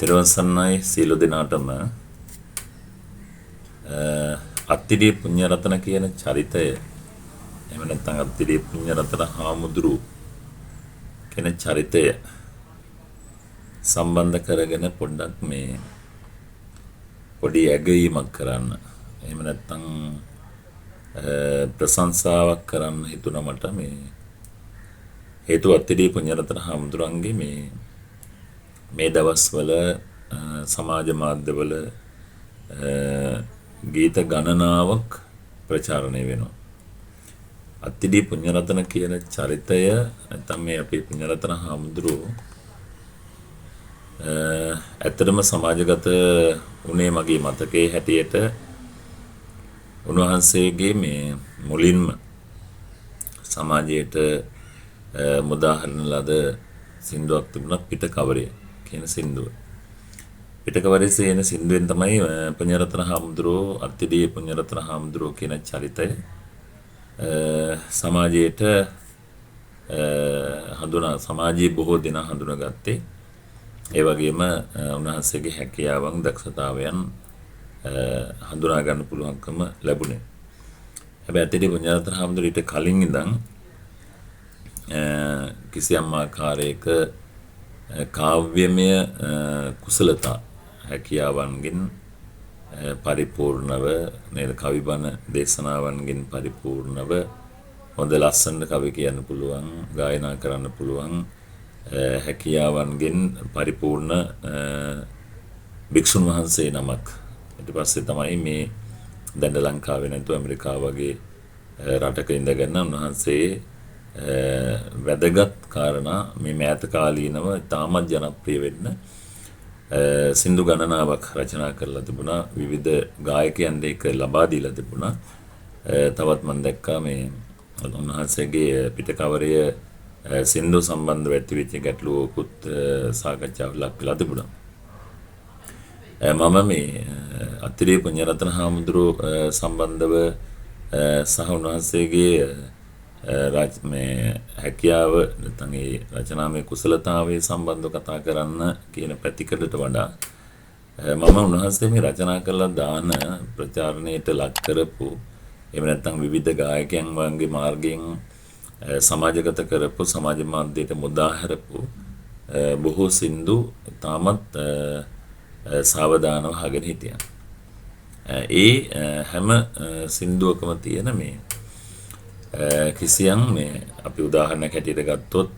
තෙරුවන් සරණයි සියලු දෙනාටම අත්තිඩිය පුණ්‍යරතන කියන චරිතය එහෙම නැත්නම් අත්තිඩිය පුණ්‍යරතන හාමුදුරු කියන චරිතය සම්බන්ධ කරගෙන පොඩ්ඩක් මේ පොඩි ඇගයීමක් කරන්න එහෙම නැත්නම් ප්‍රශංසාවක් කරන්න හිතුණා මට මේ හේතුව අත්තිඩිය පුණ්‍යරතන හාමුදුරන්ගේ මේ දවස්වල සමාජ මාධ්‍යවල ගීත ගණනාවක් ප්‍රචාරණය වෙනවා. අත්තිඩිය පුණ්‍යරතන කියන චරිතය නැත්නම් මේ අපේ පුණ්‍යරතන හාමුදුරුවෝ ඇත්තටම සමාජගත උනේ මගේ මතකයේ හැටියට උන්වහන්සේගේ මේ මුලින්ම සමාජයට මුදාහරින ලද සින්දුවක් තිබුණා පිටකවරය කියන සින්දුව. පිටකවරේ සේන සින්දුවෙන් තමයි පුණ්‍යරතන හාමුදුරුවෝ අත්තිඩිය පුණ්‍යරතන හාමුදුරුවෝ කියන චරිතය සමාජයට සමාජයේ බොහෝ දෙනා හඳුනාගත්තේ. ඒ වගේම උන්වහන්සේගේ හැකියාවන් දක්ෂතාවයන් හඳුනා ගන්න පුළුවන්කම ලැබුණේ. හැබැයි අත්තිඩිය පුණ්‍යරතන හාමුදුරුවෝ ඊට කලින් ඉඳන් කිසියම් ආකාරයක කාව්‍යමය කුසලතා හැකියාවන්ගෙන් පරිපූර්ණව නේද කවිබන දේශනාවන්ගෙන් පරිපූර්ණව හොඳ ලස්සන කවි කියන්න පුළුවන් ගායනා කරන්න පුළුවන් හැකියාවන්ගෙන් පරිපූර්ණ භික්ෂුන් වහන්සේ නමක් ඊට පස්සේ තමයි මේ දැන් ලංකාවේ නැතු ඇමරිකාව වගේ රටක ඉඳගෙන උන්වහන්සේ වැදගත් කාරණා මේ මෑත කාලීනව තාමත් ජනප්‍රිය වෙන්න සින්දු ගණනාවක් රචනා කරලා තිබුණා විවිධ ගායකයන්ට ඒක ලබා දීලා තිබුණා. තවත් මම දැක්කා මේ උන්වහන්සේගේ පිටකවරය සින්දු සම්බන්ධව ඇතිවෙච්ච ගැටලුවකුත් සාකච්ඡාවට ලක් වෙලා තිබුණා. මම මේ අත්තිඩිය පුණ්‍යරතන හාමුදුරුවෝ සම්බන්ධව සහ උන්වහන්සේගේ මේ හැකියාව නැත්නම් ඒ රචනාමය කුසලතාවයේ සම්බන්ධව කතා කරන්න කියන පැතිකඩට වඩා මම උන්වහන්සේ මේ රචනා කරලා දාන ප්‍රචාරණයට ලක් කරපු එහෙම නැත්නම් විවිධ ගායකයන් වගේ මාර්ගයෙන් සමාජගත කරපු සමාජ මාධ්‍යයට මුදා හැරපු බොහෝ සින්දු තාමත් සාවධානව අහගෙන හිටියා. ඒ හැම සින්දුවකම තියෙන මේ කිසියම් මේ අපි උදාහරණයක් හැටියට ගත්තොත්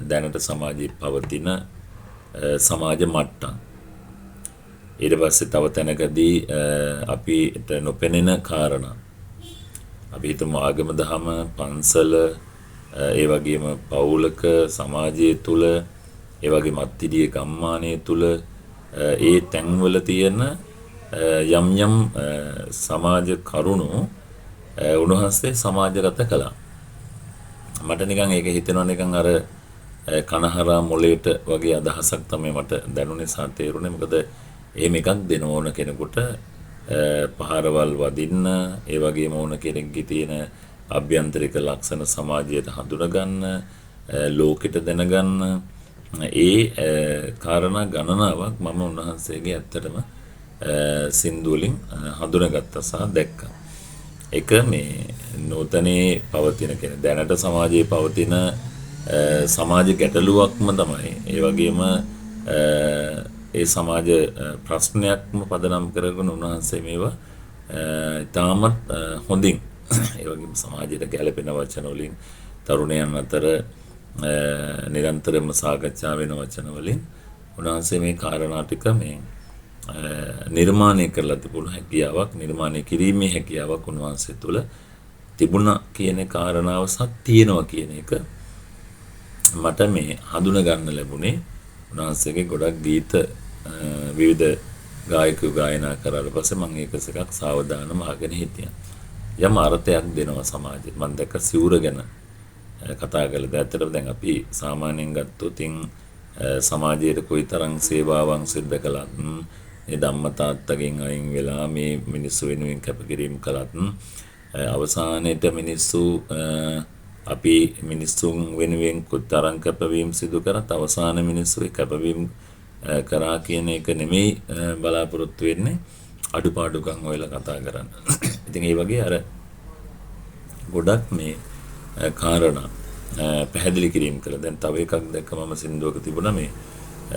දැනට සමාජයේ පවතින සමාජ මට්ටම් ඊට පස්සේ තව තැනකදී අපිට නොපෙනෙන කාරණා අපි හිතමු ආගම දහම පන්සල ඒ වගේම පවුලක සමාජය තුල ඒ වගේම අත්තිඩිය ගම්මානය තුල ඒ තැන්වල තියෙන යම් යම් සමාජ කරුණු උන්වහන්සේ සමාජගත කළා. මට නිකන් ඒක හිතෙනවා නිකන් අර කනහරා මොලේට වගේ අදහසක් තමයි මට දැනුනේ සහ තේරුනේ. මොකද එහෙම එකක් දෙන ඕන කෙනෙකුට පහරවල් වදින්න ඒ වගේම ඕන කෙනෙක්ගේ තියෙන අභ්‍යන්තරික ලක්ෂණ සමාජයට හඳුනා ගන්න ලෝකෙට දැනගන්න ඒ කාරණා ගණනාවක් මම උන්වහන්සේගේ ඇත්තටම සින්දු වලින් හඳුනාගත්තා සහ දැක්කා. එක මේ නූතනයේ පවතින කියන්නේ දැනට සමාජයේ පවතින සමාජ ගැටලුවක්ම තමයි. ඒ වගේම ඒ සමාජ ප්‍රශ්නයක්ම පදනම් කරගෙන උන්වහන්සේ මේවා ඉතාමත් හොඳින් ඒ වගේම සමාජයට ගැළපෙන වචන වලින් තරුණයන් අතර නිරන්තරයෙන්ම සාකච්ඡා වෙන වචන වලින් උන්වහන්සේ මේ කාරණා ටික මේ නිර්මාණය කරලා තිබුණු හැකියාවක් නිර්මාණය කිරීමේ හැකියාවක් උන්වහන්සේ තුළ තිබුණා කියන කාරණාව තියෙනවා කියන එක මට මේ හඳුනා ගන්න ලැබුණේ උන්වහන්සේගේ ගොඩක් ගීත විවිධ ගායකයෝ ගායනා කරලා පස්සේ මම ඒක එකක් සාවධානව අහගෙන හිටියා. යම් අර්ථයක් දෙනවා සමාජෙට. මම දැක්ක සිවුර ගැන කතා කළා. ඇත්තටම දැන් අපි සාමාන්‍යයෙන් ගත්තොත් සමාජයට කොයිතරම් සේවාවන් සිද්ධ කළත් මේ ධම්ම තාත්තගෙන් අයින් වෙලා මේ මිනිස්සු වෙනුවෙන් කැපකිරීම කළත් අවසානයේට මිනිස්සු අපි මිනිස්සුන් වෙනුවෙන් කොතරම් කැපවීම සිදු කරත් අවසාන මිනිස්සුගේ කැපවීම කරා කියන එක නෙමෙයි බලාපොරොත්තු වෙන්නේ අඩුපාඩුකම් හොයලා කතා කරන්න. ඉතින් ඒ වගේ අර ගොඩක් මේ කාරණා පැහැදිලි කිරීම කළා. දැන් තව එකක් දැක්ක මම සින්දුවක තිබුණා මේ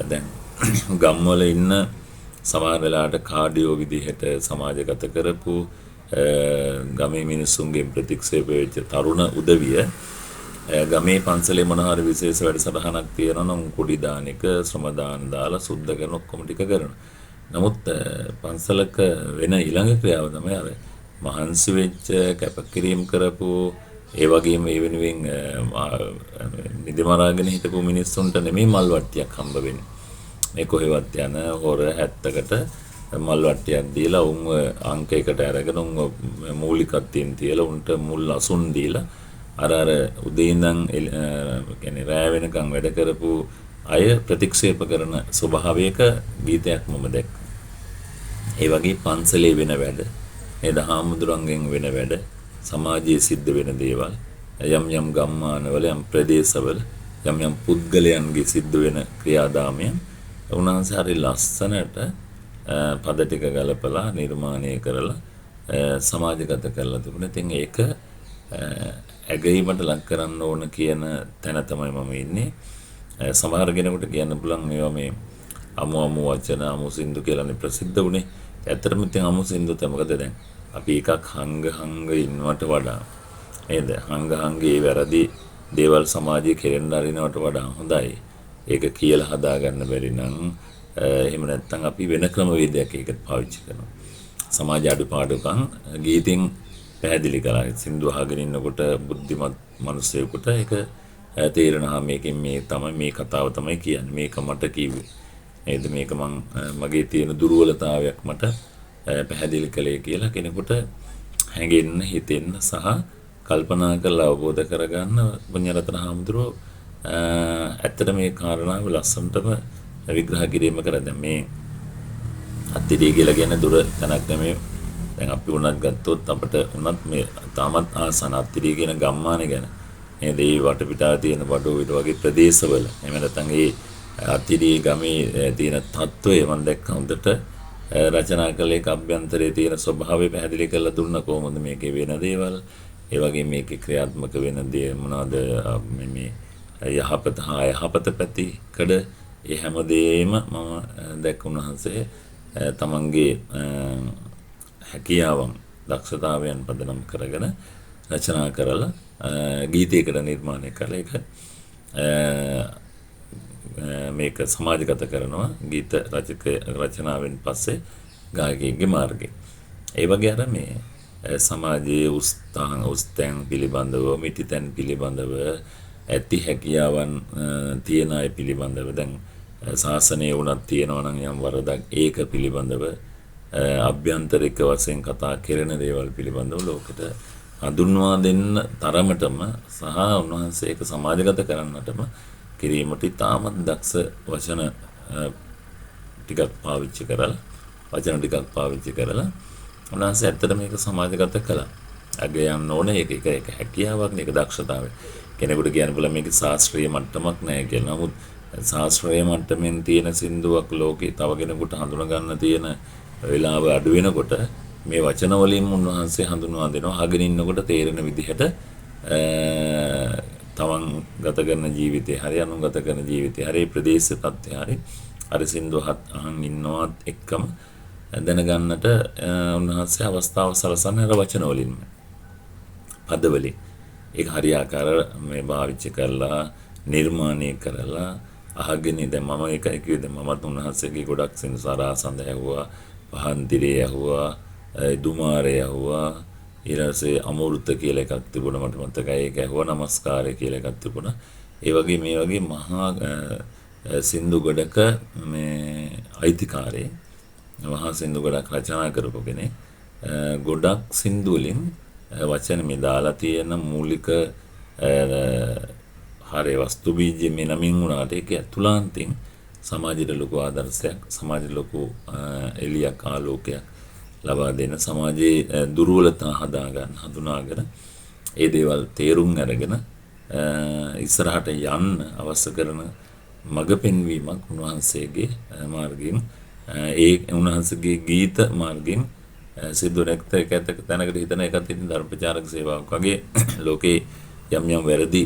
දැන් ගම්වල ඉන්න සමහර වෙලාවට කාඩියෝ විදිහට සමාජගත කරපු ගමේ මිනිස්සුන්ගේ ප්‍රතික්ෂේප වෙච්ච තරුණ උදවිය ගමේ පන්සලේ මොන හරි විශේෂ වැඩසටහනක් තියෙනවා නම් කුඩි දාන එක ශ්‍රම දාන දාලා සුද්ධ කරන ඔක්කොම ටික කරනවා. නමුත් පන්සලක වෙන ඊළඟ ක්‍රියාව තමයි අර මහන්සි වෙච්ච කැපකිරීම කරපු ඒ වගේම ඒ වෙනුවෙන් නිදිමරාගෙන හිටපු මිනිස්සුන්ට නෙමෙයි මල් වට්ටියක් හම්බ වෙන්නේ. මේ කොහෙවත් යන හොර 70කට මල් වට්ටියක් දීලා උන්ව අංක එකට අරගෙන උන්ව මූලිකත්වයෙන් තියලා උන්ට මුල් අසුන් දීලා අර උදේ ඉඳන් කියන්නේ රෑ වෙනකන් වැඩ කරපු අය ප්‍රතික්ෂේප කරන ස්වභාවයක ගීතයක් මම දැක්කා. ඒ වගේ පන්සලේ වෙන වැඩ, නේද හාමුදුරන්ගෙන් වෙන වැඩ, සමාජයේ සිද්ධ වෙන දේවල්, යම් යම් ගම්මානවල යම් ප්‍රදේශවල යම් යම් පුද්ගලයන්ගේ සිද්ධ වෙන ක්‍රියාදාමයන් උන්වහන්සේ හරි ලස්සනට පද ටික ගලපලා නිර්මාණය කරලා සමාජගත කරලා තිබුණා. ඉතින් ඒක ඇගීමට ලක් කරන්න ඕන කියන තැන තමයි මම ඉන්නේ. සමහර කෙනෙකුට කියන්න පුළුවන් මේවා මේ අමු වචන අමු සින්දු කියලානේ ප්‍රසිද්ධ වුණේ. ඇත්තටම ඉතින් අමු සින්දු තමයි මොකද දැන් අපි එකක් හංග ඉන්නවට වඩා නේද හංගේ වැරදි දේවල් සමාජයේ කෙරෙන්න අරිනවට වඩා හොඳයි. ඒක කියලා හදාගන්න බැරි නම් එහෙම නැත්නම් අපි වෙන ක්‍රමවේදයක් ඒකට පාවිච්චි කරනවා. සමාජ අඩුපාඩුකම් ගීතින් පැහැදිලි කරලා සින්දු අහගෙන ඉන්නකොට බුද්ධිමත් මිනිස්සෙකුට ඒක තේරෙනවා මේකෙන් මේ කතාව තමයි කියන්නේ. මේක මට කිව්වේ. නේද මේක මගේ තියෙන දුර්වලතාවයක් මට පැහැදිලි කළේ කියලා කෙනෙකුට හැඟෙන්න හිතෙන්න සහ කල්පනා කරලා අවබෝධ කරගන්න පුණ්‍යරතන හාමුදුරුවෝ ඇත්තට මේ කාරණාව ලස්සනටම විග්‍රහ කිරීම කරා. දැන් මේ අත්තිරිය කියලා කියන දුර තැනක් නෙමෙයි. දැන් අපි උනත් ගත්තොත් අපිට උනත් මේ තාමත් ආසන අත්තිරිය කියන ගම්මානේ ගැන නේද මේ වටපිටාව තියෙන බඩෝ විතර වගේ ප්‍රදේශවල එහෙම නැත්නම් ඒ අත්තිරිය ගමේ තියෙන තත්ත්වය මම දැක්ක හොඳට රචනා කළ එක අභ්‍යන්තරයේ තියෙන ස්වභාවය පැහැදිලි කරලා දුන්න කොහොමද මේකේ වෙන දේවල් ඒ වගේ මේකේ ක්‍රියාත්මක වෙන දේ මොනවාද මේ යහපත හා යහපත පැතිකඩ ඒ හැමදේම මම දැක්ක උන්වහන්සේ තමන්ගේ හැකියාවන් දක්ෂතාවයන් පදනම් කරගෙන රචනා කරලා ගීතයකට නිර්මාණය කළ එක මේක සමාජගත කරනවා ගීත රචනාවෙන් පස්සේ ගායකයෙක්ගේ මාර්ගේ. ඒ වගේ අර මේ සමාජයේ උස්තැන් පිළිබඳව මිටිතැන් පිළිබඳව ඇති හැකියාවන් තියෙන අය පිළිබඳව දැන් ශාසනයේ උනත් තියෙනවා නම් යම් වරදක් ඒක පිළිබඳව අභ්‍යන්තරික වශයෙන් කතා කරන දේවල් පිළිබඳව ලෝකෙට හඳුන්වා දෙන්න තරමටම සහ උන්වහන්සේ ඒක සමාජගත කරන්නටම කිරීමට ඉතාමත් දක්ෂ වචන ටිකක් පාවිච්චි කරලා උන්වහන්සේ ඇත්තට මේක සමාජගත කළා. අගය යන්න ඕනේ ඒක හැකියාවක් නේ ඒක දක්ෂතාවය. කෙනෙකුට කියන්න පුළුවන් මේක ශාස්ත්‍රීය මට්ටමක් නෑ කියලා. නමුත් ශාස්ත්‍රීය මට්ටමින් තියෙන සින්දුවක් ලෝකේ තව කෙනෙකුට හඳුනා ගන්න තියෙන වෙලාව අඩු වෙනකොට මේ වචන වලින් උන්වහන්සේ හඳුන්වා දෙනවා. අහගෙන ඉන්නකොට තේරෙන විදිහට තමන් ගත කරන ජීවිතේ හරි අනුන් ගත කරන ජීවිතේ හරි ප්‍රදේශ තත්ත්වය හරි අර සින්දුව අහන් ඉන්නවත් එක්කම දැනගන්නට උන්වහන්සේ අවස්ථාව සලසන්නේ අර වචන වලින්ම පදවලින් ඒක හරියාකාර මේ භාවිත කරලා නිර්මාණය කරලා අහගෙන දැන් මම එකයි කිව්වේ දැන් මමත් උන්වහන්සේගේ ගොඩක් සින්දු සරාසඳ ඇහුවා පහන්තිරේ ඇහුවා දුමාරේ ඇහුවා ඊළඟට අමෘත කියලා එකක් තිබුණා මට මතකයි ඒක ඇහුවා නමස්කාරය කියලා එකක් තිබුණා. ඒ වගේ මේ වගේ මහා සින්දු ගොඩක මේ අයිතිකාරේ මහා සින්දු ගොඩක් රචනා කරපු කෙනෙක් ගොඩක් සින්දු වලින් වචන මේ දාලා තියෙන මූලික හරේ වස්තු බීජ මේ නමින් උනාට ඒක අතුලාන්තෙන් සමාජයට ලොකු ආදර්ශයක් සමාජයට ලොකු එළියක් ආලෝකයක් ලබා දෙන සමාජයේ දුර්වලතා හදාගන්න හඳුනාගෙන ඒ දේවල් තේරුම් අරගෙන ඉස්සරහට යන්න අවශ්‍ය කරන මඟ පෙන්වීමක් උන්වහන්සේගේ මාර්ගයෙන් ඒ උන්වහන්සේගේ ගීත මාර්ගයෙන් සිද්ධ නැක්ත එක තැනකට හිතන එකත් ඉතින් ධර්ම ප්‍රචාරක සේවාවක් වගේ ලෝකේ යම් යම් වැරදි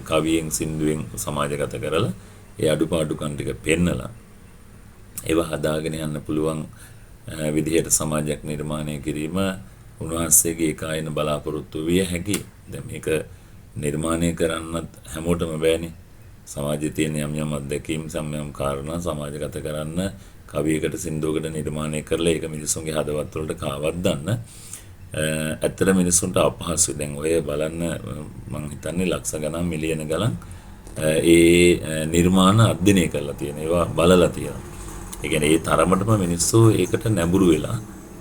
කවියෙන් සින්දුවෙන් සමාජගත කරලා ඒ අඩුපාඩුකම් ටික පෙන්නලා ඒවා හදාගෙන යන්න පුළුවන් විදිහට සමාජයක් නිර්මාණය කිරීම උන්වහන්සේගේ කායන බලාපොරොත්තු විය හැකි. දැන් මේක නිර්මාණය කරන්නත් හැමෝටම බෑනේ. සමාජයේ තියෙන යම් යම් අත්දැකීම් සම්යම් කාරණා සමාජගත කරන්න කවියකට සින්දුවකට නිර්මාණය කරලා ඒක මිනිස්සුන්ගේ හදවත් වලට කාවද්දන්න ඇත්තට මිනිස්සුන්ට අපහසුයි. දැන් ඔය බලන්න මං හිතන්නේ ලක්ෂ ගණන් මිලියන ගණන් ඒ නිර්මාණ අධ්‍යයනය කරලා තියෙන ඒවා බලලා තියෙනවා. ඒ කියන්නේ ඒ තරමටම මිනිස්සු ඒකට නැඹුරු වෙලා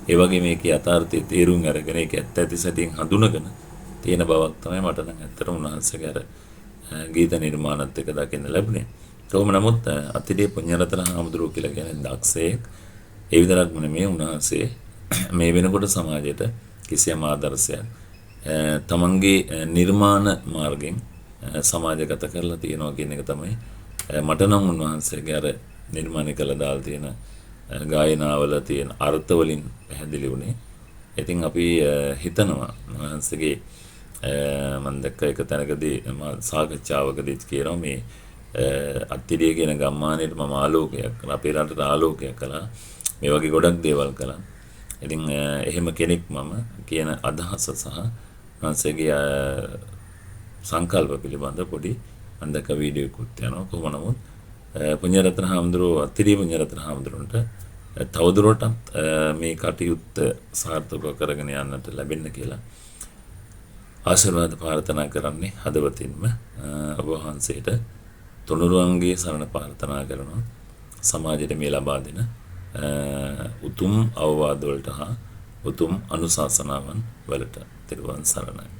ඒ වගේ මේකේ යථාර්ථය තේරුම් අරගෙන ඒක ඇත්ත ඇති සැටියෙන් හඳුනගෙන තියෙන බවක් තමයි මට නම් ඇත්තටම උන්වහන්සේගේ අර ගීත නිර්මාණත් එක දකින්න ලැබුණේ. කොහොම නමුත් අතිරේ පුණ්‍යරතන හාමුදුරුවෝ කියලා කියන්නේ දක්ෂයෙක්. ඒ විතරක්ම නෙමෙයි උන්වහන්සේ මේ වෙනකොට සමාජයට කිසියම් ආදර්ශයක් තමන්ගේ නිර්මාණ මාර්ගෙන් සමාජගත කරලා තියෙනවා කියන එක තමයි මට නම් උන්වහන්සේගේ අර නිර්මාණය කළ දාලා තියෙන ගායනාවල තියෙන අර්ථ වලින් පැහැදිලි වුණේ. ඉතින් අපි හිතනවා උන්වහන්සේගේ මම දැක්ක එක තැනකදී සාකච්ඡාවකදී කියනවා මේ අත්තිරිය කියන ගම්මානයේට මම ආලෝකයක් කළා, අපේ රටට ආලෝකයක් කළා. මේ වගේ ගොඩක් දේවල් කළා. ඉතින් එහෙම කෙනෙක් මම කියන අදහස සහ උන්වහන්සේගේ සංකල්ප පිළිබඳ පොඩි මම දැක්ක වීඩියෝ එකක් යනවා. කොහොම නමුත් පුණ්‍යරත්න හාමුදුරුවෝ අත්තිරිය පුණ්‍යරත්න හාමුදුරුවන්ට තවදුරටත් මේ කටයුත්ත සාර්ථකව කරගෙන යන්නට ලැබෙන්න කියලා ආශිර්වාද ප්‍රාර්ථනා කරන්නේ හදවතින්ම. ඔබ වහන්සේට තුනුරුවන්ගේ සරණ ප්‍රාර්ථනා කරනවා. සමාජයට මේ ලබා දෙන උතුම් අවවාද වලට හා උතුම් අනුශාසනාවන් වලට. ත්‍රිවන් සරණයි.